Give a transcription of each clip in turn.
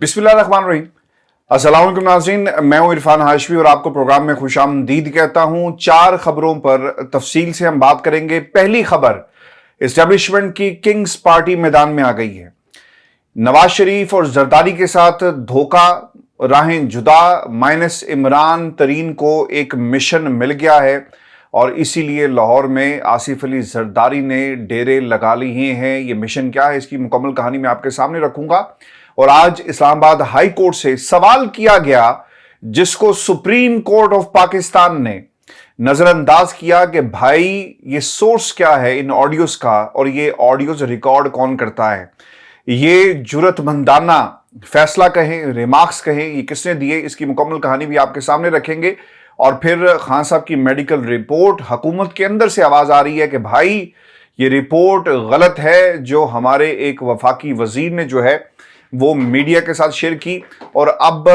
बिस्मिल्लाहिर्रहमानिर्रहीम। अस्सलाम वालेकुम नाज़रीन, मैं हूं इरफान हाशमी और आपको प्रोग्राम में खुशामदीद कहता हूं। 4 खबरों पर तफसील से हम बात करेंगे। पहली खबर, एस्टेब्लिशमेंट की किंग्स पार्टी मैदान में आ गई है। नवाज शरीफ और जरदारी के साथ धोखा, राहें जुदा, माइनस इमरान तरीन को एक मिशन मिल गया है और इसीलिए लाहौर में आसिफ अली जरदारी ने डेरे लगा लिए हैं। ये मिशन क्या है, इसकी मुकम्मल कहानी मैं आपके सामने रखूंगा। और आज इस्लामाबाद हाई कोर्ट से सवाल किया गया जिसको सुप्रीम कोर्ट ऑफ पाकिस्तान ने नजरअंदाज किया कि भाई ये सोर्स क्या है इन ऑडियोज का और ये ऑडियोज रिकॉर्ड कौन करता है। ये जुर्रतमंदाना फैसला कहें, रिमार्क्स कहें, ये किसने दिए, इसकी मुकम्मल कहानी भी आपके सामने रखेंगे। और फिर खान साहब की मेडिकल रिपोर्ट, हुकूमत के अंदर से आवाज आ रही है कि भाई ये रिपोर्ट गलत है जो हमारे एक वफाकी वजीर ने जो है वो मीडिया के साथ शेयर की। और अब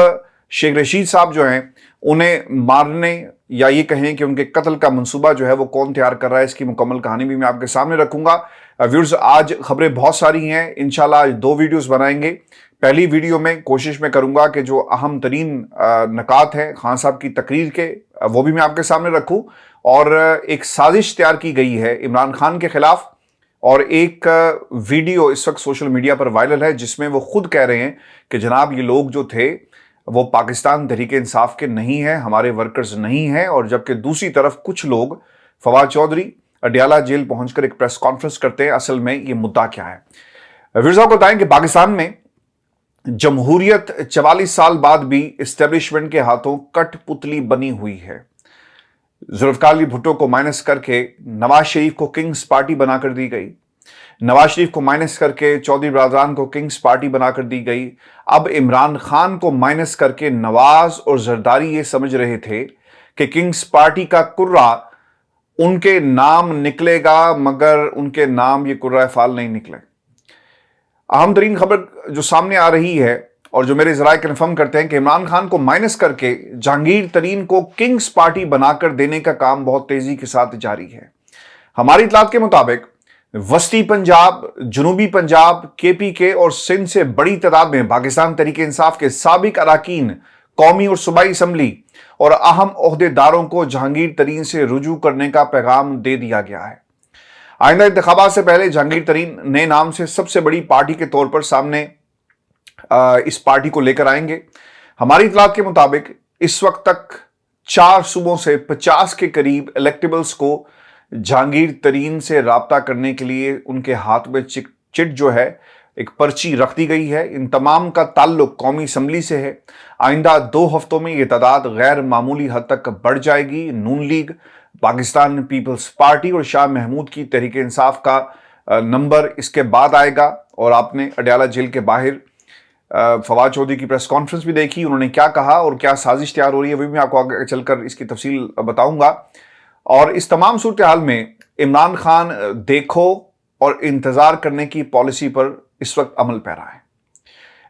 शेख रशीद साहब जो हैं उन्हें मारने या ये कहें कि उनके कत्ल का मंसूबा जो है वो कौन तैयार कर रहा है, इसकी मुकम्मल कहानी भी मैं आपके सामने रखूंगा। व्यूअर्स, आज खबरें बहुत सारी हैं, इंशाल्लाह आज 2 वीडियोस बनाएंगे। पहली वीडियो में कोशिश मैं करूंगा कि जो अहम तरीन नकात हैं खान साहब की तकरीर के वो भी मैं आपके सामने रखूं। और एक साजिश तैयार की गई है इमरान खान के खिलाफ और एक वीडियो इस वक्त सोशल मीडिया पर वायरल है जिसमें वो खुद कह रहे हैं कि जनाब ये लोग जो थे वो पाकिस्तान तहरीके इंसाफ के नहीं हैं, हमारे वर्कर्स नहीं हैं। और जबकि दूसरी तरफ कुछ लोग, फवाद चौधरी अडियाला जेल पहुंचकर एक प्रेस कॉन्फ्रेंस करते हैं। असल में ये मुद्दा क्या है, वीर साहब को बताएं कि पाकिस्तान में जमहूरियत 44 साल बाद भी एस्टेब्लिशमेंट के हाथों कठपुतली बनी हुई है। जुल्फिकार अली भुट्टो को माइनस करके नवाज शरीफ को किंग्स पार्टी बनाकर दी गई, नवाज शरीफ को माइनस करके चौधरी बरदरान को किंग्स पार्टी बनाकर दी गई। अब इमरान खान को माइनस करके नवाज और जरदारी ये समझ रहे थे कि किंग्स पार्टी का कुर्रा उनके नाम निकलेगा, मगर उनके नाम ये कुर्रा फाल नहीं निकले। अहम तरीन खबर जो सामने आ रही है और जो मेरे जराए कन्फर्म करते हैं कि इमरान खान को माइनस करके जहांगीर तरीन को किंग्स पार्टी बनाकर देने का काम बहुत तेजी के साथ जारी है। हमारी इतलात के मुताबिक वस्ती पंजाब, जनूबी पंजाब, KPK और सिंध से बड़ी तादाद में पाकिस्तान तहरीके इंसाफ के साबिक अराकीन, कौमी और सूबाई असम्बली और अहम ओहदेदारों को जहांगीर तरीन से रुजू करने का पैगाम दे दिया गया है। आइंदा इंतखाबात से पहले जहांगीर तरीन नए नाम से सबसे बड़ी पार्टी के तौर पर सामने इस पार्टी को लेकर आएंगे। हमारी इतलात के मुताबिक इस वक्त तक 4 सूबों से 50 के करीब इलेक्टेबल्स को जहांगीर तरीन से राब्ता करने के लिए उनके हाथ में चिट जो है एक पर्ची रख दी गई है। इन तमाम का ताल्लुक कौमी असम्बली से है। आइंदा 2 हफ्तों में ये तादाद गैर मामूली हद तक बढ़ जाएगी। नून लीग, पाकिस्तान पीपल्स पार्टी और शाह महमूद की तहरीक इंसाफ का नंबर इसके बाद आएगा। और आपने अडियाला जेल के बाहर फवाद चौधरी की प्रेस कॉन्फ्रेंस भी देखी, उन्होंने क्या कहा और क्या साजिश तैयार हो रही है वो भी मैं आपको आगे चलकर इसकी तफसील बताऊंगा। और इस तमाम सूरत हाल में इमरान खान देखो और इंतजार करने की पॉलिसी पर इस वक्त अमल पैरा है।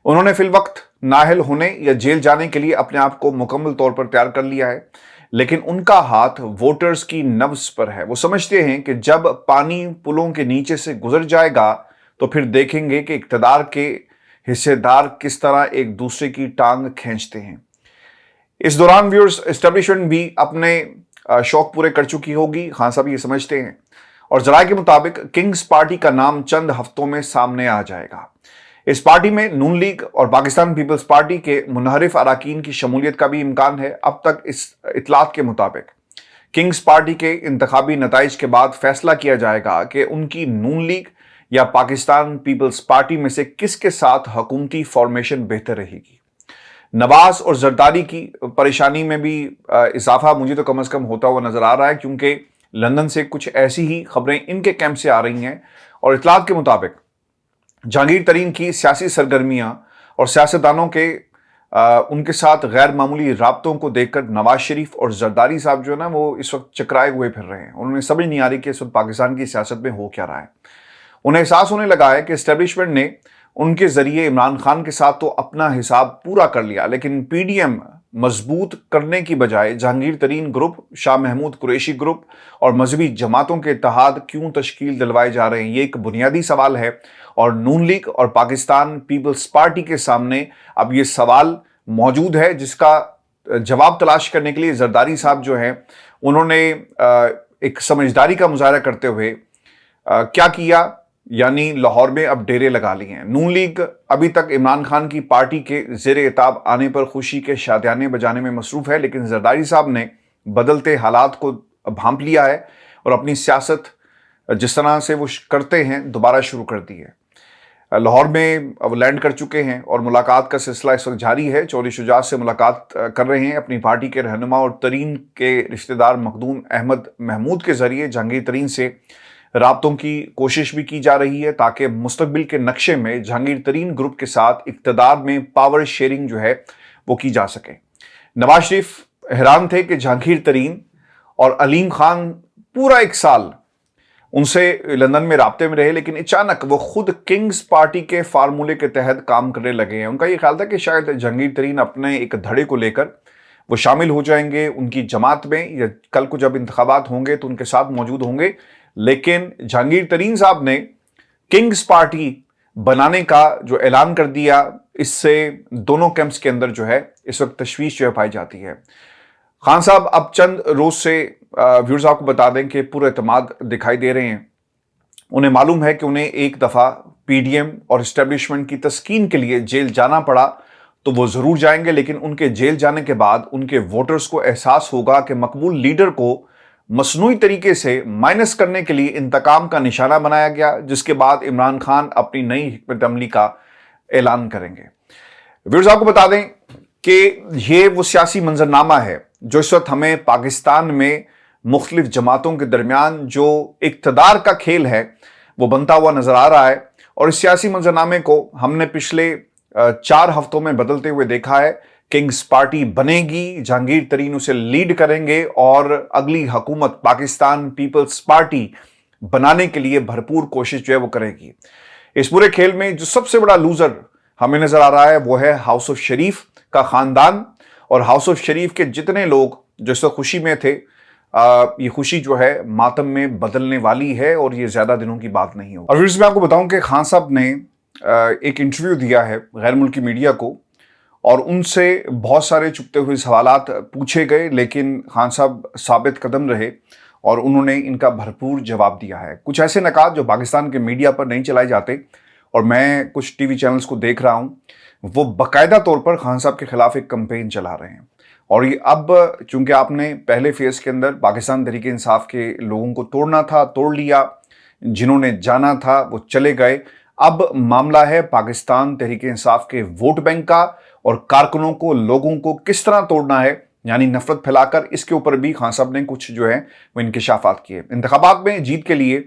उन्होंने फिल वक्त नाअहल होने या जेल जाने के लिए अपने आप को मुकम्मल तौर पर तैयार कर लिया है, लेकिन उनका हाथ वोटर्स की नब्ज पर है। वो समझते हैं कि जब पानी पुलों के नीचे से गुजर जाएगा तो फिर देखेंगे कि इक़्तिदार के हिस्सेदार किस तरह एक दूसरे की टांग खींचते हैं। इस दौरान व्यूअर्स, एस्टेब्लिशमेंट भी अपने शौक पूरे कर चुकी होगी, खान साहब ये समझते हैं। और जराये के मुताबिक किंग्स पार्टी का नाम चंद हफ्तों में सामने आ जाएगा। इस पार्टी में नून लीग और पाकिस्तान पीपल्स पार्टी के मुनहरिफ अराकीन की शमूलियत का भी इम्कान है। अब तक इस इतलात के मुताबिक किंग्स पार्टी के इंतखाबी नताइज के बाद फैसला किया जाएगा कि उनकी नून लीग या पाकिस्तान पीपल्स पार्टी में से किसके साथ हुकूमती फॉर्मेशन बेहतर रहेगी। नवाज और जरदारी की परेशानी में भी इजाफा मुझे तो कम से कम होता हुआ नजर आ रहा है, क्योंकि लंदन से कुछ ऐसी ही खबरें इनके कैंप से आ रही हैं। और इतलात के मुताबिक जहांगीर तरीन की सियासी सरगर्मियां और सियासतदानों के उनके साथ गैर मामूली राब्तों को देखकर नवाज शरीफ और जरदारी साहब जो है ना वो इस वक्त चकराए हुए फिर रहे हैं। उन्हें समझ नहीं आ रही कि इस वक्त पाकिस्तान की सियासत में हो क्या रहा है। उन्हें एहसास होने लगा है कि एस्टेब्लिशमेंट ने उनके जरिए इमरान खान के साथ तो अपना हिसाब पूरा कर लिया, लेकिन PDM मजबूत करने की बजाय जहांगीर तरीन ग्रुप, शाह महमूद कुरैशी ग्रुप और मजहबी जमातों के इत्तेहाद क्यों तश्कील दिलवाए जा रहे हैं? ये एक बुनियादी सवाल है और नून लीग और पाकिस्तान पीपल्स पार्टी के सामने अब ये सवाल मौजूद है, जिसका जवाब तलाश करने के लिए जरदारी साहब जो हैं उन्होंने एक समझदारी का मुजाहरा करते हुए क्या किया, यानी लाहौर में अब डेरे लगा लिए हैं। नून लीग अभी तक इमरान खान की पार्टी के ज़ेर इताब आने पर खुशी के शादियाने बजाने में मसरूफ़ है, लेकिन जरदारी साहब ने बदलते हालात को भांप लिया है और अपनी सियासत जिस तरह से वो करते हैं दोबारा शुरू कर दी है। लाहौर में अब लैंड कर चुके हैं और मुलाकात का सिलसिला इस वक्त जारी है। चौधरी शुजात से मुलाकात कर रहे हैं। अपनी पार्टी के रहनुमा और तरीन के रिश्तेदार मखदूम अहमद महमूद के जरिए जहांगीर तरीन से राब्तों की कोशिश भी की जा रही है ताकि मुस्तकबिल के नक्शे में जहांगीर तरीन ग्रुप के साथ इक़्तिदार में पावर शेयरिंग जो है वो की जा सके। नवाज शरीफ हैरान थे कि जहांगीर तरीन और अलीम खान पूरा एक साल उनसे लंदन में राब्ते में रहे, लेकिन अचानक वो खुद किंग्स पार्टी के फार्मूले के तहत काम करने लगे हैं। उनका ये ख्याल था कि शायद जहांगीर तरीन अपने एक धड़े को लेकर वो शामिल हो जाएंगे उनकी जमात में, या कल को जब इंतखाबात होंगे तो उनके साथ मौजूद होंगे। लेकिन जहांगीर तरीन साहब ने किंग्स पार्टी बनाने का जो ऐलान कर दिया, इससे दोनों कैंप्स के अंदर जो है इस वक्त तशवीश जो है पाई जाती है। खान साहब अब चंद रोज से व्यूअर्स आपको बता दें कि पूरे एतमाद दिखाई दे रहे हैं। उन्हें मालूम है कि उन्हें एक दफ़ा पीडीएम और इस्टेब्लिशमेंट की तस्कीन के लिए जेल जाना पड़ा तो वो ज़रूर जाएंगे, लेकिन उनके जेल जाने के बाद उनके वोटर्स को एहसास होगा कि मकबूल लीडर को मसनूई तरीके से माइनस करने के लिए इंतकाम का निशाना बनाया गया, जिसके बाद इमरान खान अपनी नई हिकमत अमली का ऐलान करेंगे। व्यूअर्स आपको बता दें कि ये वो सियासी मंजरनामा है जो इस वक्त हमें पाकिस्तान में मुख्तलिफ जमातों के दरमियान जो इक़्तिदार का खेल है वो बनता हुआ नजर आ रहा है। और इस सियासी मंजरनामे को हमने पिछले 4 हफ्तों में बदलते हुए देखा है। किंग्स पार्टी बनेगी, जहांगीर तरीन उसे लीड करेंगे और अगली हुकूमत पाकिस्तान पीपल्स पार्टी बनाने के लिए भरपूर कोशिश जो है वो करेगी। इस पूरे खेल में जो सबसे बड़ा लूजर हमें नजर आ रहा है वो है हाउस ऑफ शरीफ का खानदान, और हाउस ऑफ शरीफ के जितने लोग जो इस वक्त खुशी में थे, ये खुशी जो है मातम में बदलने वाली है और ये ज्यादा दिनों की बात नहीं होगी। और फिर मैं आपको बताऊं कि खान साहब ने एक इंटरव्यू दिया है गैर मुल्की मीडिया को और उनसे बहुत सारे चुपते हुए सवालात पूछे गए, लेकिन खान साहब साबित कदम रहे और उन्होंने इनका भरपूर जवाब दिया है। कुछ ऐसे नकात जो पाकिस्तान के मीडिया पर नहीं चलाए जाते, और मैं कुछ टीवी चैनल्स को देख रहा हूं, वो बाकायदा तौर पर खान साहब के खिलाफ एक कैंपेन चला रहे हैं। और ये अब चूंकि आपने पहले फेज के अंदर पाकिस्तान तहरीक इंसाफ के लोगों को तोड़ना था, तोड़ लिया, जिन्होंने जाना था वो चले गए। अब मामला है पाकिस्तान तहरीक इंसाफ के वोट बैंक का, और कारकुनों को, लोगों को किस तरह तोड़ना है, यानी नफरत फैलाकर। इसके ऊपर भी खान साहब ने कुछ जो है वो इंकशाफात किए। इंतखाबात में जीत के लिए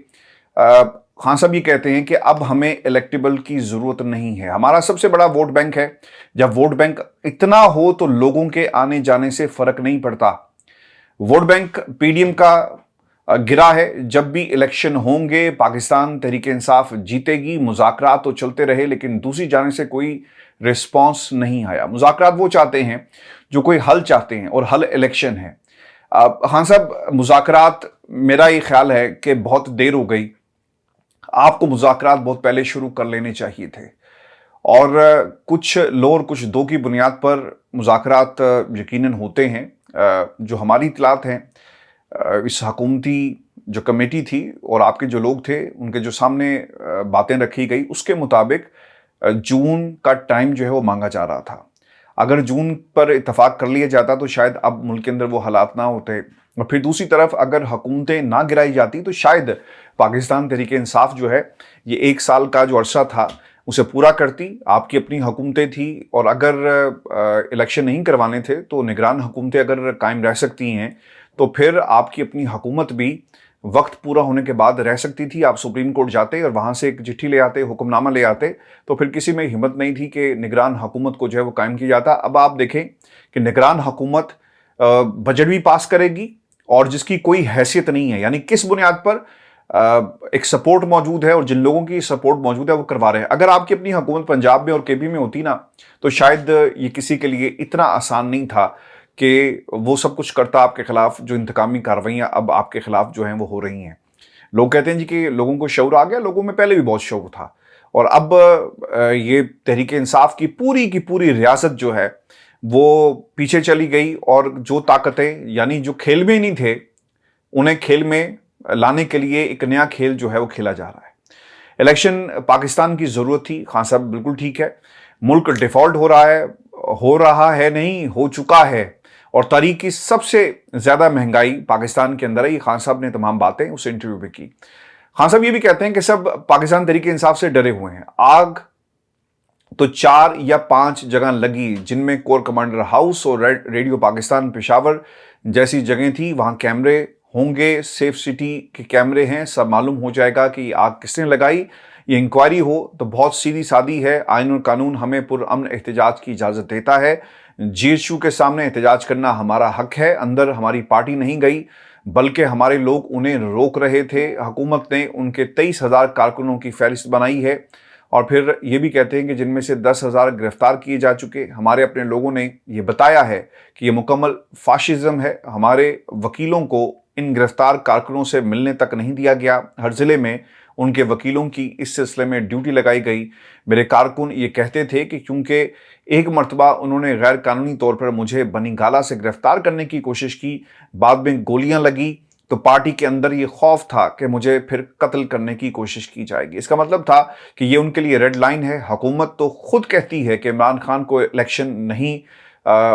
खान साहब ये कहते हैं कि अब हमें इलेक्टेबल की जरूरत नहीं है, हमारा सबसे बड़ा वोट बैंक है। जब वोट बैंक इतना हो तो लोगों के आने जाने से फर्क नहीं पड़ता। वोट बैंक पीडीएम का गिरा है। जब भी इलेक्शन होंगे पाकिस्तान तहरीक इंसाफ जीतेगी। मुज़ाकरात तो चलते रहे, लेकिन दूसरी जाने से कोई रिस्पॉन्स नहीं आया। मुज़ाकरात वो चाहते हैं जो कोई हल चाहते हैं, और हल इलेक्शन है। खान साहब, मुज़ाकरात, मेरा ये ख्याल है कि बहुत देर हो गई, आपको मुज़ाकरात बहुत पहले शुरू कर लेने चाहिए थे। और कुछ लो और कुछ दो की बुनियाद पर मुज़ाकरात यकीनन होते हैं। जो हमारी इतलात हैं, इस हुकूमती जो कमेटी थी और आपके जो लोग थे उनके जो सामने बातें रखी गई, उसके मुताबिक जून का टाइम जो है वो मांगा जा रहा था। अगर जून पर इतफाक़ कर लिया जाता तो शायद अब मुल्क के अंदर वो हालात ना होते। और फिर दूसरी तरफ अगर हुकूमतें ना गिराई जाती तो शायद पाकिस्तान तहरीक इंसाफ जो है ये 1 साल का जो अरसा था उसे पूरा करती। आपकी अपनी हुकूमतें थी, और अगर इलेक्शन नहीं करवाने थे तो निगरान हुकूमतें अगर कायम रह सकती हैं तो फिर आपकी अपनी हुकूमत भी वक्त पूरा होने के बाद रह सकती थी। आप सुप्रीम कोर्ट जाते और वहाँ से एक चिट्ठी ले आते, हुक्मनामा ले आते, तो फिर किसी में हिम्मत नहीं थी कि निगरान हुकूमत को जो है वो कायम किया जाता। अब आप देखें कि निगरान हुकूमत बजट भी पास करेगी और जिसकी कोई हैसियत नहीं है, यानी किस बुनियाद पर ایک سپورٹ موجود ہے اور جن لوگوں کی سپورٹ موجود ہے وہ کروا رہے ہیں. اگر آپ کی اپنی حکومت پنجاب میں اور کے پی میں ہوتی نا تو شاید یہ کسی کے لیے اتنا آسان نہیں تھا کہ وہ سب کچھ کرتا آپ کے خلاف. جو انتقامی کارروائیاں اب آپ کے خلاف جو ہیں وہ ہو رہی ہیں. لوگ کہتے ہیں جی کہ لوگوں کو شعور آ گیا. لوگوں میں پہلے بھی بہت شعور تھا اور اب یہ تحریک انصاف کی پوری ریاست جو ہے وہ پیچھے چلی گئی اور جو طاقتیں یعنی جو کھیل میں ہی نہیں تھے انہیں کھیل میں لانے کے لیے ایک نیا کھیل جو ہے وہ کھیلا جا رہا ہے. الیکشن پاکستان کی ضرورت تھی. خان صاحب بالکل ٹھیک ہے. ملک ڈیفالٹ ہو رہا ہے نہیں ہو چکا ہے اور تاریخ کی سب سے زیادہ مہنگائی پاکستان کے اندر ہے. یہ خان صاحب نے تمام باتیں اس انٹرویو میں کی. خان صاحب یہ بھی کہتے ہیں کہ سب پاکستان تحریک انصاف سے ڈرے ہوئے ہیں. آگ تو 4 یا 5 جگہ لگی جن میں کور کمانڈر ہاؤس اور ریڈیو پاکستان پشاور جیسی جگہیں تھی. وہاں کیمرے ہوں گے, سیف سٹی کے کیمرے ہیں, سب معلوم ہو جائے گا کہ یہ آگ کس نے لگائی. یہ انکوائری ہو تو بہت سیدھی سادی ہے. آئین اور قانون ہمیں پرامن احتجاج کی اجازت دیتا ہے. جی ایچ یو کے سامنے احتجاج کرنا ہمارا حق ہے. اندر ہماری پارٹی نہیں گئی بلکہ ہمارے لوگ انہیں روک رہے تھے. حکومت نے ان کے 23,000 کارکنوں کی فہرست بنائی ہے اور پھر یہ بھی کہتے ہیں کہ جن میں سے 10,000 گرفتار کیے جا چکے. ہمارے اپنے لوگوں نے یہ بتایا ہے کہ یہ مکمل فاشزم ہے. ہمارے وکیلوں کو ان گرفتار کارکنوں سے ملنے تک نہیں دیا گیا. ہر ضلع میں ان کے وکیلوں کی اس سلسلے میں ڈیوٹی لگائی گئی. میرے کارکن یہ کہتے تھے کہ کیونکہ ایک مرتبہ انہوں نے غیر قانونی طور پر مجھے بنی گالہ سے گرفتار کرنے کی کوشش کی, بعد میں گولیاں لگی تو پارٹی کے اندر یہ خوف تھا کہ مجھے پھر قتل کرنے کی کوشش کی جائے گی. اس کا مطلب تھا کہ یہ ان کے لیے ریڈ لائن ہے. حکومت تو خود کہتی ہے کہ عمران خان کو الیکشن نہیں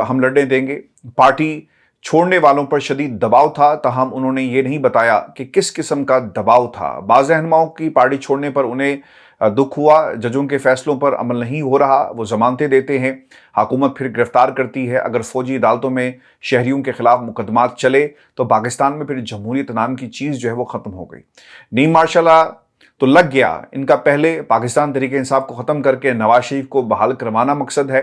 ہم لڑنے دیں گے. پارٹی چھوڑنے والوں پر شدید دباؤ تھا, تاہم انہوں نے یہ نہیں بتایا کہ کس قسم کا دباؤ تھا. بعض رہنماؤں کی پارٹی چھوڑنے پر انہیں دکھ ہوا. ججوں کے فیصلوں پر عمل نہیں ہو رہا, وہ ضمانتیں دیتے ہیں, حکومت پھر گرفتار کرتی ہے. اگر فوجی عدالتوں میں شہریوں کے خلاف مقدمات چلے تو پاکستان میں پھر جمہوریت نام کی چیز جو ہے وہ ختم ہو گئی. نیم مارشل لا تو لگ گیا ان کا. پہلے پاکستان تحریک انصاف کو ختم کر کے نواز شریف کو بحال کروانا مقصد ہے.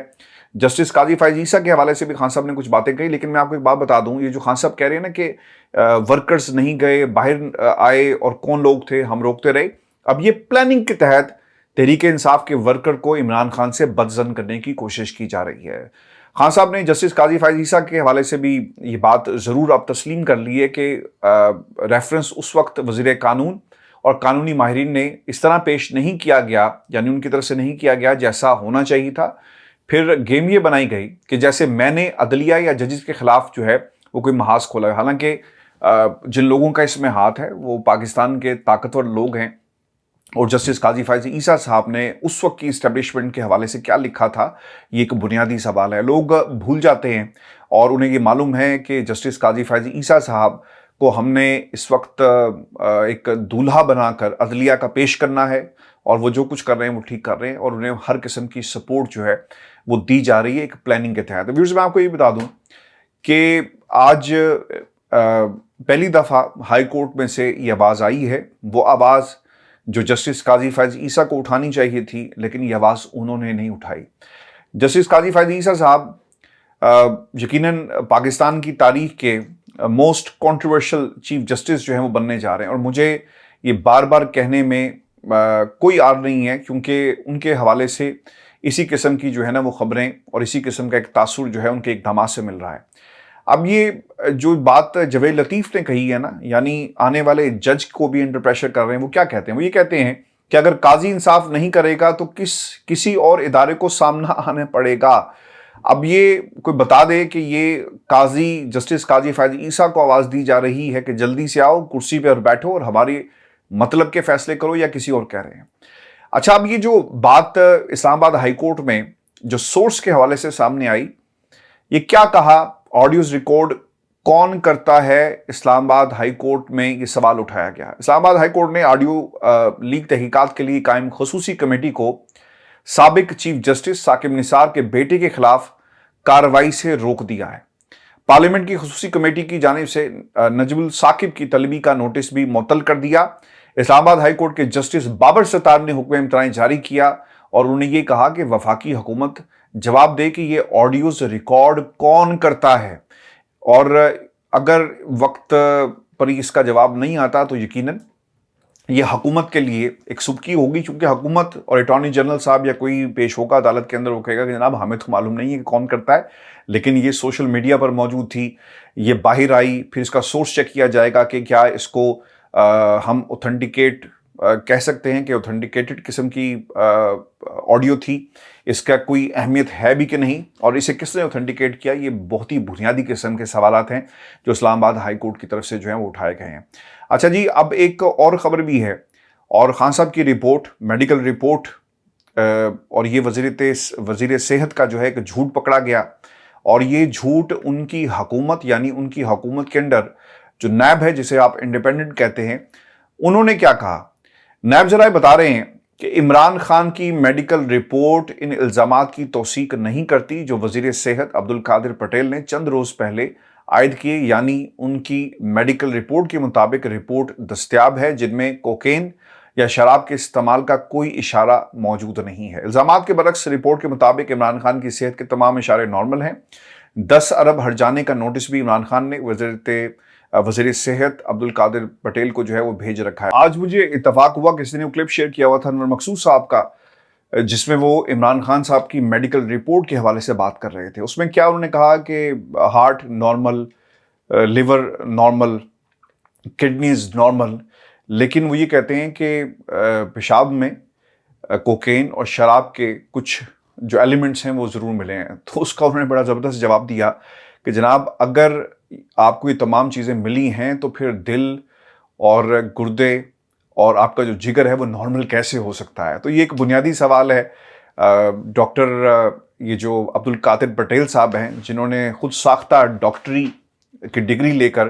جسٹس قاضی فائز عیسیٰ کے حوالے سے بھی خان صاحب نے کچھ باتیں کہی, لیکن میں آپ کو ایک بات بتا دوں. یہ جو خان صاحب کہہ رہے ہیں نا کہ ورکرز نہیں گئے, باہر آئے اور کون لوگ تھے, ہم روکتے رہے. اب یہ پلاننگ کے تحت تحریک انصاف کے ورکر کو عمران خان سے بدظن کرنے کی کوشش کی جا رہی ہے. خان صاحب نے جسٹس قاضی فائز عیسیٰ کے حوالے سے بھی یہ بات ضرور اب تسلیم کر لی ہے کہ ریفرنس اس وقت وزیر قانون اور قانونی ماہرین نے اس طرح پیش نہیں کیا گیا, یعنی ان کی طرف سے نہیں کیا گیا جیسا ہونا چاہیے تھا. پھر گیم یہ بنائی گئی کہ جیسے میں نے عدلیہ یا ججز کے خلاف جو ہے وہ کوئی محاذ کھولا ہے. حالانکہ جن لوگوں کا اس میں ہاتھ ہے وہ پاکستان کے طاقتور لوگ ہیں. اور جسٹس قاضی فائز عیسیٰ صاحب نے اس وقت کی اسٹیبلشمنٹ کے حوالے سے کیا لکھا تھا, یہ ایک بنیادی سوال ہے. لوگ بھول جاتے ہیں اور انہیں یہ معلوم ہے کہ جسٹس قاضی فائز عیسیٰ صاحب کو ہم نے اس وقت ایک دولہا بنا کر عدلیہ کا پیش کرنا ہے اور وہ جو کچھ کر رہے ہیں وہ ٹھیک کر رہے ہیں اور انہیں ہر قسم کی سپورٹ جو ہے وہ دی جا رہی ہے ایک پلاننگ کے تحت. ویورز میں آپ کو یہ بتا دوں کہ آج پہلی دفعہ ہائی کورٹ میں سے یہ آواز آئی ہے, وہ آواز جو جسٹس قاضی فائز عیسیٰ کو اٹھانی چاہیے تھی, لیکن یہ آواز انہوں نے نہیں اٹھائی. جسٹس قاضی فائز عیسیٰ صاحب یقیناً پاکستان کی تاریخ کے موسٹ کنٹروورشل چیف جسٹس جو ہیں وہ بننے جا رہے ہیں, اور مجھے یہ بار بار کہنے میں کوئی عار نہیں ہے کیونکہ ان کے حوالے سے اسی قسم کی جو ہے نا وہ خبریں اور اسی قسم کا ایک تاثر جو ہے ان کے اقدامات سے مل رہا ہے. اب یہ جو بات جوید لطیف نے کہی ہے نا, یعنی آنے والے جج کو بھی انڈر پریشر کر رہے ہیں, وہ کیا کہتے ہیں؟ وہ یہ کہتے ہیں کہ اگر قاضی انصاف نہیں کرے گا تو کسی اور ادارے کو سامنا آنا پڑے گا. اب یہ کوئی بتا دے کہ یہ قاضی جسٹس قاضی فائز عیسیٰ کو آواز دی جا رہی ہے کہ جلدی سے آؤ کرسی پہ اور بیٹھو اور ہماری مطلب کے فیصلے کرو, یا کسی اور کہہ رہے ہیں. اچھا, اب یہ جو بات اسلام آباد ہائی کورٹ میں جو سورس کے حوالے سے سامنے آئی, یہ کیا کہا, آڈیوز ریکارڈ کون کرتا ہے, اسلام آباد ہائی کورٹ میں یہ سوال اٹھایا گیا. اسلام آباد ہائی کورٹ نے آڈیو لیک تحقیقات کے لیے قائم خصوصی کمیٹی کو سابق چیف جسٹس ثاقب نثار کے بیٹے کے خلاف کارروائی سے روک دیا ہے. پارلیمنٹ کی خصوصی کمیٹی کی جانب سے نجم الثاقب کی طلبی کا نوٹس بھی معطل کر دیا. اسلام آباد ہائی کورٹ کے جسٹس بابر ستار نے حکم امتناعی جاری کیا اور انہوں نے یہ کہا کہ وفاقی حکومت جواب دے کہ یہ آڈیوز ریکارڈ کون کرتا ہے, اور اگر وقت پر اس کا جواب نہیں آتا تو یقیناً ये हुकूमत के लिए एक सुबकी होगी, क्योंकि हुकूमत और अटॉर्नी जनरल साहब या कोई पेश होगा अदालत के अंदर, वो कहेगा कि जनाब हमें तो मालूम नहीं है कि कौन करता है, लेकिन ये सोशल मीडिया पर मौजूद थी, ये बाहर आई, फिर इसका सोर्स चेक किया जाएगा कि क्या इसको हम ऑथेंटिकेट कह सकते हैं कि ऑथेंटिकेटेड किस्म की ऑडियो थी, इसका कोई अहमियत है भी कि नहीं, और इसे किसने ऑथेंटिकेट किया। ये बहुत ही बुनियादी किस्म के सवालात हैं जो इस्लामाबाद हाई कोर्ट की तरफ से जो है वो उठाए गए हैं। अच्छा जी, अब एक और ख़बर भी है, और खान साहब की रिपोर्ट, मेडिकल रिपोर्ट, और ये वज़ीर सेहत का जो है एक झूठ पकड़ा गया, और ये झूठ उनकी हुकूमत, यानी उनकी हुकूमत के अंडर जो नैब है, जिसे आप इंडिपेंडेंट कहते हैं, उन्होंने क्या कहा। नैब ज़राए बता रहे हैं कि इमरान खान की मेडिकल रिपोर्ट इन इल्ज़ामात की तौसीक नहीं करती जो वज़ीर सेहत अब्दुल कादिर पटेल ने चंद रोज़ पहले आयद किए, यानी उनकी मेडिकल रिपोर्ट के मुताबिक रिपोर्ट दस्तयाब है जिनमें कोकेन या शराब के इस्तेमाल का कोई इशारा मौजूद नहीं है। इल्ज़ामात के बरक्स रिपोर्ट के मुताबिक इमरान खान की सेहत के तमाम इशारे नॉर्मल हैं। 10 अरब हट जाने का नोटिस भी इमरान खान ने वज़ीर सेहत अब्दुल कादिर पटेल को जो है वो भेज रखा है। आज मुझे इत्तफाक हुआ, किसी ने वो क्लिप शेयर किया हुआ था अनवर मकसूद साहब का, जिसमें वो इमरान खान साहब की मेडिकल रिपोर्ट के हवाले से बात कर रहे थे। उसमें क्या उन्होंने कहा कि heart normal, liver normal, kidneys normal, लेकिन वो ये कहते हैं कि पेशाब में कोकेन और शराब के कुछ जो एलिमेंट्स हैं वो ज़रूर मिले हैं। तो उसका उन्होंने बड़ा ज़बरदस्त जवाब दिया कि जनाब अगर आपको ये तमाम चीज़ें मिली हैं तो फिर दिल और गुर्दे और आपका जो जिगर है वो नॉर्मल कैसे हो सकता है। तो ये एक बुनियादी सवाल है। डॉक्टर ये जो अब्दुल कादिर पटेल साहब हैं, जिन्होंने खुद साख्ता डॉक्टरी की डिग्री लेकर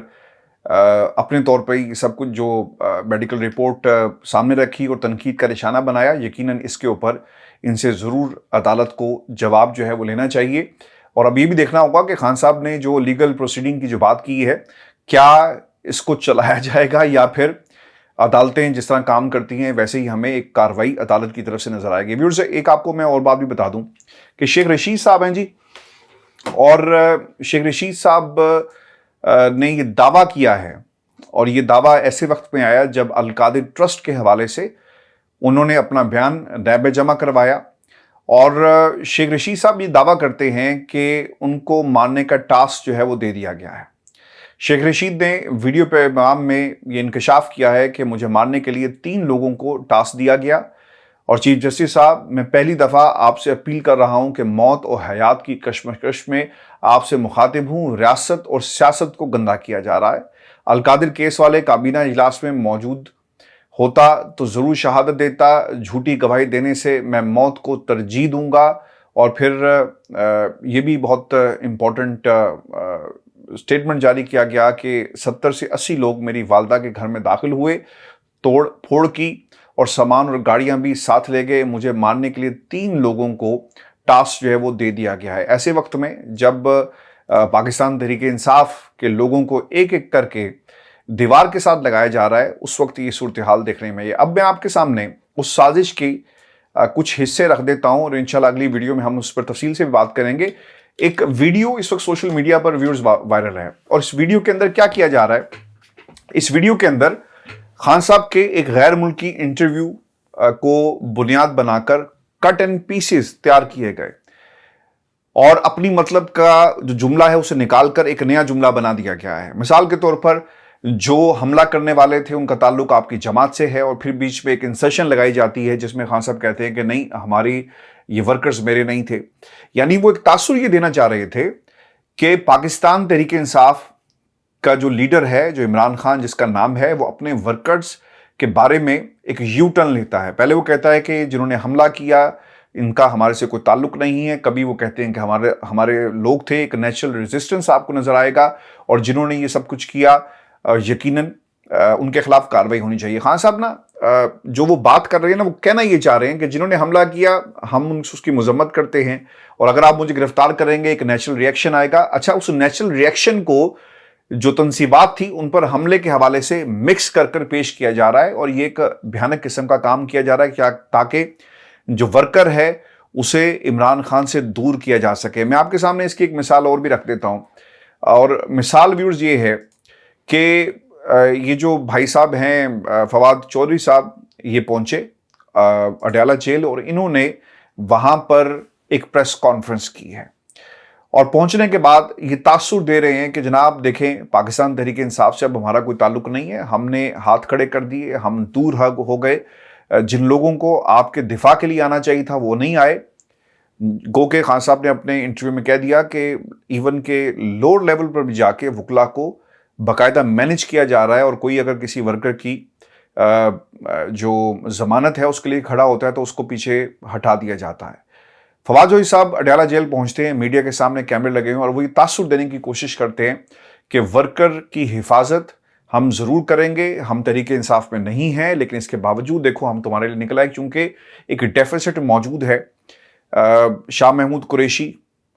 अपने तौर पर ही सब कुछ जो मेडिकल रिपोर्ट सामने रखी और तनकीद का निशाना बनाया, यकीनन इसके ऊपर इनसे ज़रूर अदालत को जवाब जो है वो लेना चाहिए। और अब ये भी देखना होगा कि खान साहब ने जो लीगल प्रोसीडिंग की जो बात की है, क्या इसको चलाया जाएगा या फिर अदालतें जिस तरह काम करती हैं वैसे ही हमें एक कार्रवाई अदालत की तरफ से नजर आएगी। व्यूअर्स, एक आपको मैं और बात भी बता दूं कि शेख रशीद साहब हैं जी, और शेख रशीद साहब ने ये दावा किया है, और ये दावा ऐसे वक्त में आया जब अल कादिर ट्रस्ट के हवाले से उन्होंने अपना बयान नैब में जमा करवाया, और शेख रशीद साहब ये दावा करते हैं कि उनको मारने का टास्क जो है वो दे दिया गया है। शेख रशीद ने वीडियो पैगाम में ये इंकशाफ किया है कि मुझे मारने के लिए 3 लोगों को टास्क दिया गया, और चीफ जस्टिस साहब, मैं पहली दफ़ा आपसे अपील कर रहा हूं कि मौत और हयात की कशमकश में आपसे मुखातिब हूं। रियासत और सियासत को गंदा किया जा रहा है। अल कादिर केस वाले काबीना इजलास में मौजूद होता तो ज़रूर शहादत देता। झूठी गवाही देने से मैं मौत को तरजीह दूंगा। और फिर ये भी बहुत इम्पोर्टेंट स्टेटमेंट जारी किया गया कि 70 से 80 लोग मेरी वालदा के घर में दाखिल हुए, तोड़ फोड़ की, और सामान और गाड़ियां भी साथ ले गए। मुझे मारने के लिए 3 लोगों को टास्क जो है वो दे दिया गया है। ऐसे वक्त में जब पाकिस्तान तहरीक इंसाफ के लोगों को एक एक करके दीवार के साथ लगाया जा रहा है, उस वक्त ये सूरत हाल देखने में ये। अब मैं आपके सामने उस साजिश की कुछ हिस्से रख देता हूं, और इंशाल्लाह अगली वीडियो में हम उस पर तफसील से भी बात करेंगे। एक वीडियो इस वक्त सोशल मीडिया पर व्यूअर्स वायरल है, और इस वीडियो के अंदर क्या किया जा रहा है। इस वीडियो के अंदर खान साहब के एक गैर मुल्की इंटरव्यू को बुनियाद बनाकर कट एंड पीसेस तैयार किए गए, और अपनी मतलब का जो जुमला है उसे निकालकर एक नया जुमला बना दिया गया है। मिसाल के तौर पर, जो हमला करने वाले थे उनका ताल्लुक आपकी जमात से है, और फिर बीच में एक इंसर्शन लगाई जाती है जिसमें खान साहब कहते हैं कि नहीं, हमारी ये वर्कर्स मेरे नहीं थे। यानी वो एक तासुर ये देना चाह रहे थे कि पाकिस्तान तहरीक इंसाफ का जो लीडर है, जो इमरान खान जिसका नाम है, वो अपने वर्कर्स के बारे में एक यू टर्न लेता है। पहले वो कहता है कि जिन्होंने हमला किया इनका हमारे से कोई ताल्लुक नहीं है। कभी वो कहते हैं कि हमारे लोग थे, एक नेचुरल रेजिस्टेंस आपको नजर आएगा, और जिन्होंने ये सब कुछ किया यकीनन उनके खिलाफ कार्रवाई होनी चाहिए। खान साहब ना जो वो बात कर रहे हैं ना, वो कहना ये चाह रहे हैं कि जिन्होंने हमला किया हम उसकी मजम्मत करते हैं, और अगर आप मुझे गिरफ्तार करेंगे एक नेचुरल रिएक्शन आएगा। अच्छा, उस नेचुरल रिएक्शन को जो तनसीबात थी उन पर हमले के हवाले से मिक्स कर कर पेश किया जा रहा है, और ये एक भयानक किस्म का काम किया जा रहा है क्या, ताकि जो वर्कर है उसे इमरान खान से दूर किया जा सके। मैं आपके सामने इसकी एक मिसाल और भी रख देता हूं, और मिसाल व्यूअर्स ये है कि یہ جو بھائی صاحب ہیں فواد چودھری صاحب، یہ پہنچے اڈیالہ جیل اور انہوں نے وہاں پر ایک پریس کانفرنس کی ہے، اور پہنچنے کے بعد یہ تاثر دے رہے ہیں کہ جناب دیکھیں پاکستان تحریک انصاف سے اب ہمارا کوئی تعلق نہیں ہے، ہم نے ہاتھ کھڑے کر دیے، ہم دور ہو گئے، جن لوگوں کو آپ کے دفاع کے لیے آنا چاہیے تھا وہ نہیں آئے۔ گو کہ خان صاحب نے اپنے انٹرویو میں کہہ دیا کہ ایون کہ لوور لیول پر بھی جا کے وکلا کو باقاعدہ مینج کیا جا رہا ہے، اور کوئی اگر کسی ورکر کی جو ضمانت ہے اس کے لیے کھڑا ہوتا ہے تو اس کو پیچھے ہٹا دیا جاتا ہے۔ فواد چودھری صاحب اڈیالہ جیل پہنچتے ہیں، میڈیا کے سامنے کیمرے لگے ہیں، اور وہ یہ تاثر دینے کی کوشش کرتے ہیں کہ ورکر کی حفاظت ہم ضرور کریں گے، ہم تحریک انصاف میں نہیں ہیں لیکن اس کے باوجود دیکھو ہم تمہارے لیے نکل آئے، کیونکہ ایک ڈیفیسٹ موجود ہے۔ شاہ محمود قریشی،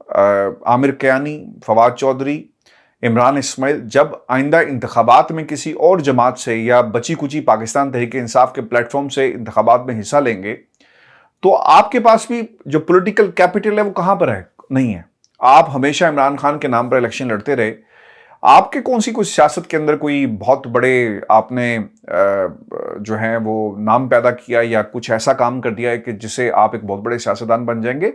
عامر کیانی، فواد چودھری، عمران اسماعیل جب آئندہ انتخابات میں کسی اور جماعت سے یا بچی کچی پاکستان تحریک انصاف کے پلیٹ فارم سے انتخابات میں حصہ لیں گے تو آپ کے پاس بھی جو پولیٹیکل کیپٹل ہے وہ کہاں پر ہے؟ نہیں ہے۔ آپ ہمیشہ عمران خان کے نام پر الیکشن لڑتے رہے، آپ کے کون سی کوئی سیاست کے اندر کوئی بہت بڑے آپ نے جو ہیں وہ نام پیدا کیا یا کچھ ایسا کام کر دیا ہے کہ جس سے آپ ایک بہت بڑے سیاستدان بن جائیں گے؟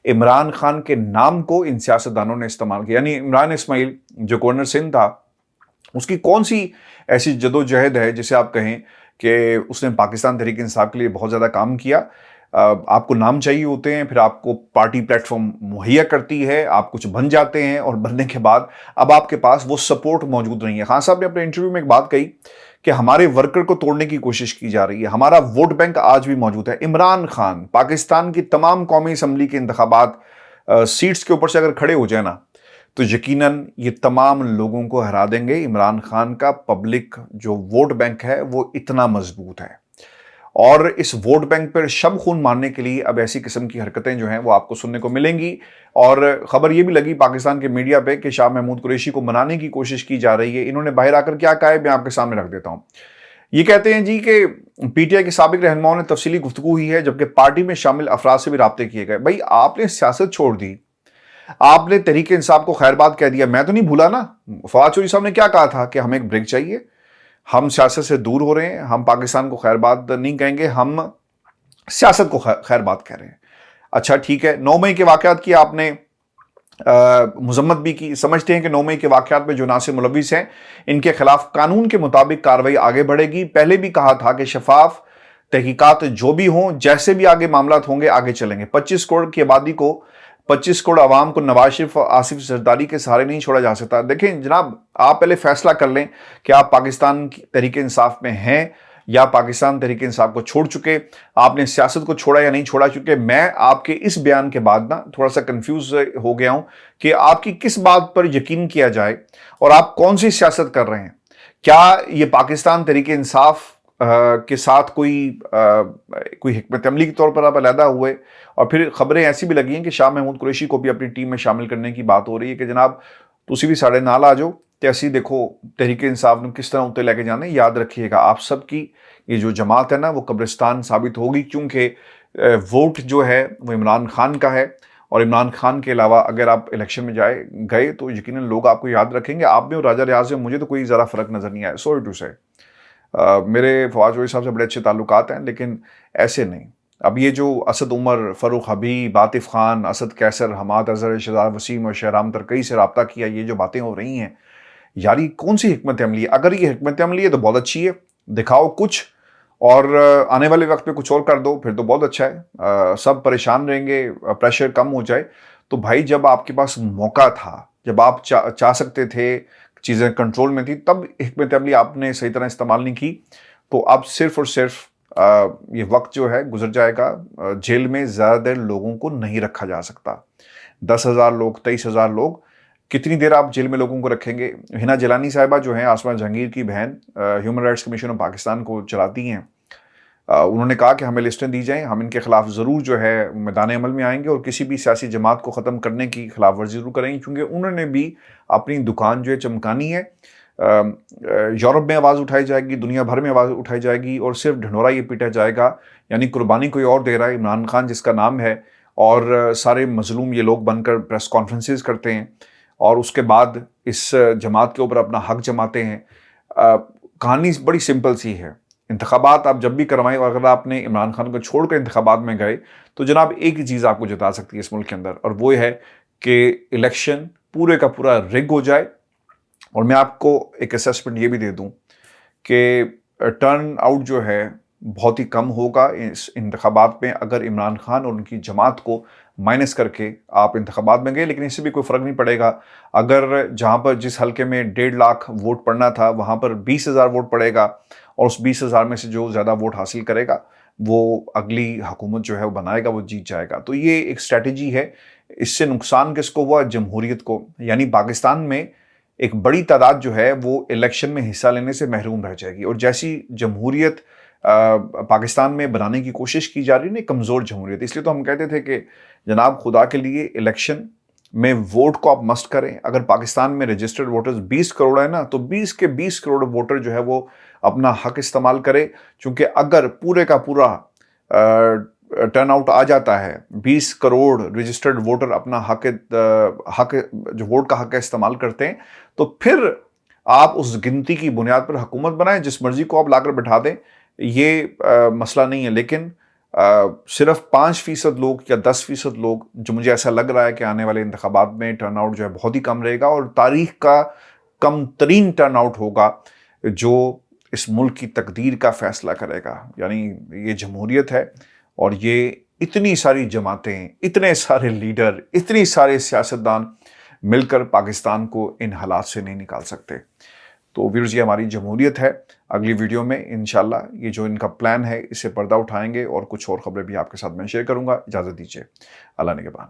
عمران خان کے نام کو ان سیاستدانوں نے استعمال کیا، یعنی عمران اسماعیل جو گورنر سندھ تھا، اس کی کون سی ایسی جدوجہد ہے جسے آپ کہیں کہ اس نے پاکستان تحریک انصاف کے لیے بہت زیادہ کام کیا؟ آپ کو نام چاہیے ہوتے ہیں، پھر آپ کو پارٹی پلیٹ فارم مہیا کرتی ہے، آپ کچھ بن جاتے ہیں، اور بننے کے بعد اب آپ کے پاس وہ سپورٹ موجود نہیں ہے۔ خان صاحب نے اپنے انٹرویو میں ایک بات کہی کہ ہمارے ورکر کو توڑنے کی کوشش کی جا رہی ہے، ہمارا ووٹ بینک آج بھی موجود ہے۔ عمران خان پاکستان کی تمام قومی اسمبلی کے انتخابات سیٹس کے اوپر سے اگر کھڑے ہو جائیں نا تو یقیناً یہ تمام لوگوں کو ہرا دیں گے۔ عمران خان کا پبلک جو ووٹ بینک ہے وہ اتنا مضبوط ہے، اور اس ووٹ بینک پر شب خون مارنے کے لیے اب ایسی قسم کی حرکتیں جو ہیں وہ آپ کو سننے کو ملیں گی۔ اور خبر یہ بھی لگی پاکستان کے میڈیا پہ کہ شاہ محمود قریشی کو منانے کی کوشش کی جا رہی ہے۔ انہوں نے باہر آ کر کیا کہا ہے میں آپ کے سامنے رکھ دیتا ہوں۔ یہ کہتے ہیں جی کہ پی ٹی آئی کے سابق رہنماؤں نے تفصیلی گفتگو ہوئی ہے، جبکہ پارٹی میں شامل افراد سے بھی رابطے کیے گئے۔ بھائی آپ نے سیاست چھوڑ دی، آپ نے تحریک انصاف کو خیر بات کہہ دیا، میں تو نہیں بھولا نا۔ فواد چودھری صاحب نے کیا کہا تھا کہ ہمیں ایک بریک چاہیے، ہم سیاست سے دور ہو رہے ہیں، ہم پاکستان کو خیر بات نہیں کہیں گے، ہم سیاست کو خیر بات کہہ رہے ہیں۔ اچھا ٹھیک ہے، 9 مئی کے واقعات کی آپ نے مذمت بھی کی، سمجھتے ہیں کہ 9 مئی کے واقعات میں جو عناصر ملوث ہیں ان کے خلاف قانون کے مطابق کارروائی آگے بڑھے گی۔ پہلے بھی کہا تھا کہ شفاف تحقیقات جو بھی ہوں، جیسے بھی آگے معاملات ہوں گے آگے چلیں گے۔ 25 کروڑ کی آبادی کو، 25 کروڑ عوام کو نواز شریف اور آصف زرداری کے سہارے نہیں چھوڑا جا سکتا۔ دیکھیں جناب، آپ پہلے فیصلہ کر لیں کہ آپ پاکستان تحریک انصاف میں ہیں یا پاکستان تحریک انصاف کو چھوڑ چکے، آپ نے سیاست کو چھوڑا یا نہیں چھوڑا، چونکہ میں آپ کے اس بیان کے بعد نا تھوڑا سا کنفیوز ہو گیا ہوں کہ آپ کی کس بات پر یقین کیا جائے اور آپ کون سی سیاست کر رہے ہیں۔ کیا یہ پاکستان تحریک انصاف کے ساتھ کوئی حکمت عملی کے طور پر آپ علیحدہ ہوئے؟ اور پھر خبریں ایسی بھی لگی ہیں کہ شاہ محمود قریشی کو بھی اپنی ٹیم میں شامل کرنے کی بات ہو رہی ہے کہ جناب تسی بھی ساڑے نال آ جاؤ تے اسی دیکھو تحریک انصاف نے کس طرح اتنے لے کے جانے۔ یاد رکھیے گا آپ سب کی یہ جو جماعت ہے نا وہ قبرستان ثابت ہوگی، کیونکہ ووٹ جو ہے وہ عمران خان کا ہے، اور عمران خان کے علاوہ اگر آپ الیکشن میں گئے تو یقیناً لوگ آپ کو یاد رکھیں گے۔ آپ میں اور راجہ ریاض میں مجھے تو کوئی ذرا فرق نظر نہیں آیا، سوری ٹو سے۔ میرے فواد چودھری صاحب سے بڑے اچھے تعلقات ہیں لیکن ایسے نہیں۔ اب یہ جو اسد عمر، فاروق حبیب، عاطف خان، اسد کیسر، حماد اظہر، شہزاد وسیم اور شہرام ترکئی سے رابطہ کیا، یہ جو باتیں ہو رہی ہیں یار یہ کون سی حکمت عملی ہے؟ اگر یہ حکمت عملی ہے تو بہت اچھی ہے، دکھاؤ کچھ اور آنے والے وقت پہ کچھ اور کر دو، پھر تو بہت اچھا ہے۔ سب پریشان رہیں گے، پریشر کم ہو جائے۔ تو بھائی جب آپ کے پاس موقع تھا، جب آپ چاہ سکتے تھے، چیزیں کنٹرول میں تھی، تب حکمت عملی آپ نے صحیح طرح استعمال نہیں کی، تو اب صرف اور صرف یہ وقت جو ہے گزر جائے گا۔ جیل میں زیادہ دیر لوگوں کو نہیں رکھا جا سکتا۔ 10,000 لوگ، 23,000 لوگ، کتنی دیر آپ جیل میں لوگوں کو رکھیں گے؟ ہنا جیلانی صاحبہ جو ہیں آسما جہانگیر کی بہن، human rights commission of Pakistan کو چلاتی ہیں، انہوں نے کہا کہ ہمیں لسٹیں دی جائیں، ہم ان کے خلاف ضرور جو ہے میدان عمل میں آئیں گے اور کسی بھی سیاسی جماعت کو ختم کرنے کی خلاف ورزی ضرور کریں گے، کیونکہ انہوں نے بھی اپنی دکان جو ہے چمکانی ہے۔ یورپ میں آواز اٹھائی جائے گی، دنیا بھر میں آواز اٹھائی جائے گی، اور صرف ڈھنڈورا یہ پیٹا جائے گا، یعنی قربانی کوئی اور دے رہا ہے، عمران خان جس کا نام ہے، اور سارے مظلوم یہ لوگ بن کر پریس کانفرنسز کرتے ہیں اور اس کے بعد اس جماعت کے اوپر اپنا حق جماتے ہیں۔ کہانی بڑی سمپل سی ہے. انتخابات آپ جب بھی کروائیں، اور اگر آپ نے عمران خان کو چھوڑ کر انتخابات میں گئے تو جناب ایک ہی چیز آپ کو جتا سکتی ہے اس ملک کے اندر، اور وہ یہ ہے کہ الیکشن پورے کا پورا رگ ہو جائے. اور میں آپ کو ایک اسیسمنٹ یہ بھی دے دوں کہ ٹرن آؤٹ جو ہے بہت ہی کم ہوگا اس انتخابات میں اگر عمران خان اور ان کی جماعت کو مائنس کر کے آپ انتخابات میں گئے. لیکن اس سے بھی کوئی فرق نہیں پڑے گا. اگر جہاں پر جس حلقے میں 1.5 لاکھ ووٹ پڑنا تھا وہاں پر 20,000 ووٹ پڑے گا، اور اس 20,000 میں سے جو زیادہ ووٹ حاصل کرے گا وہ اگلی حکومت جو ہے وہ بنائے گا، وہ جیت جائے گا. تو یہ ایک اسٹریٹجی ہے. اس سے نقصان کس کو ہوا؟ جمہوریت کو. یعنی پاکستان میں ایک بڑی تعداد جو ہے وہ الیکشن میں حصہ لینے سے محروم رہ جائے گی. اور جیسی جمہوریت پاکستان میں بنانے کی کوشش کی جا رہی ہے نا، کمزور جمہوریت، اس لیے تو ہم کہتے تھے کہ جناب خدا کے لیے الیکشن میں ووٹ کو آپ مسٹ کریں. اگر پاکستان میں رجسٹرڈ ووٹرز 20 کروڑ ہیں نا، تو 20 کے 20 کروڑ ووٹر جو ہے وہ اپنا حق استعمال کرے. چونکہ اگر پورے کا پورا ٹرن آؤٹ آ جاتا ہے، 20 کروڑ رجسٹرڈ ووٹر اپنا حق جو ووٹ کا حق ہے استعمال کرتے ہیں، تو پھر آپ اس گنتی کی بنیاد پر حکومت بنائیں، جس مرضی کو آپ لا کر بٹھا دیں. یہ مسئلہ نہیں ہے. لیکن صرف 5% لوگ یا 10% لوگ، جو مجھے ایسا لگ رہا ہے کہ آنے والے انتخابات میں ٹرن آؤٹ جو ہے بہت ہی کم رہے گا، اور تاریخ کا کم ترین ٹرن آؤٹ ہوگا جو اس ملک کی تقدیر کا فیصلہ کرے گا. یعنی یہ جمہوریت ہے، اور یہ اتنی ساری جماعتیں، اتنے سارے لیڈر، اتنی سارے سیاستدان مل کر پاکستان کو ان حالات سے نہیں نکال سکتے. تو ویورز، یہ ہماری جمہوریت ہے. اگلی ویڈیو میں انشاءاللہ یہ جو ان کا پلان ہے اسے پردہ اٹھائیں گے، اور کچھ اور خبریں بھی آپ کے ساتھ میں شیئر کروں گا. اجازت دیجیے. اللہ نگہبان.